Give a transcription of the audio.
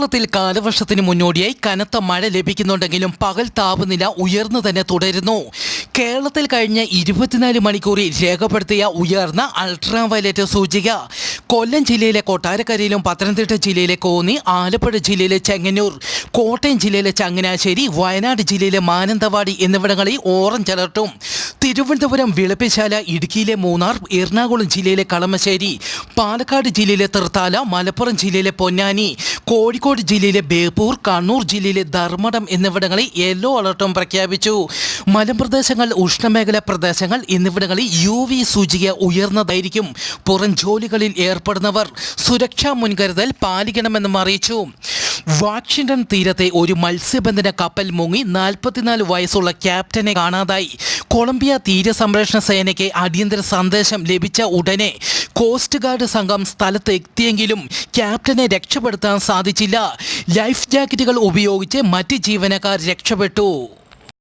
കേരളത്തിൽ കാലവർഷത്തിന് മുന്നോടിയായി കനത്ത മഴ ലഭിക്കുന്നുണ്ടെങ്കിലും പകൽ താപനില ഉയർന്നു തന്നെ തുടരുന്നു. കേരളത്തിൽ കഴിഞ്ഞ 24 മണിക്കൂറിൽ രേഖപ്പെടുത്തിയ ഉയർന്ന അൾട്രാവയലറ്റ് സൂചിക കൊല്ലം ജില്ലയിലെ കൊട്ടാരക്കരയിലും, പത്തനംതിട്ട ജില്ലയിലെ കോന്നി, ആലപ്പുഴ ജില്ലയിലെ ചെങ്ങന്നൂർ, കോട്ടയം ജില്ലയിലെ ചങ്ങനാശ്ശേരി, വയനാട് ജില്ലയിലെ മാനന്തവാടി എന്നിവിടങ്ങളിൽ ഓറഞ്ച് അലർട്ടും, തിരുവനന്തപുരം വിളപ്പിശാല, ഇടുക്കിയിലെ മൂന്നാർ, എറണാകുളം ജില്ലയിലെ കളമശ്ശേരി, പാലക്കാട് ജില്ലയിലെ തൃത്താല, മലപ്പുറം ജില്ലയിലെ പൊന്നാനി, കോഴിക്കോട് ജില്ലയിലെ ബേപ്പൂർ, കണ്ണൂർ ജില്ലയിലെ ധർമ്മടം എന്നിവിടങ്ങളിൽ യെല്ലോ അലർട്ടും പ്രഖ്യാപിച്ചു. മലമ്പ്രദേശങ്ങൾ, ഉഷ്ണമേഖലാ പ്രദേശങ്ങൾ എന്നിവിടങ്ങളിൽ UV സൂചിക ഉയർന്നതായിരിക്കും. പുറം ജോലികളിൽ ഏർപ്പെടുന്നവർ സുരക്ഷാ മുൻകരുതൽ പാലിക്കണമെന്നും അറിയിച്ചു. വാഷിംഗ്ടൺ തീരത്തെ ഒരു മത്സ്യബന്ധന കപ്പൽ മുങ്ങി 44 വയസ്സുള്ള ക്യാപ്റ്റനെ കാണാതായി. കൊളംബിയ തീരസംരക്ഷണ സേനയ്ക്ക് അടിയന്തര സന്ദേശം ലഭിച്ച ഉടനെ കോസ്റ്റ് ഗാർഡ് സംഘം സ്ഥലത്ത് എത്തിയെങ്കിലും ക്യാപ്റ്റനെ രക്ഷപ്പെടുത്താൻ സാധിച്ചില്ല. ലൈഫ് ജാക്കറ്റുകൾ ഉപയോഗിച്ച് മറ്റ് ജീവനക്കാർ രക്ഷപ്പെട്ടു.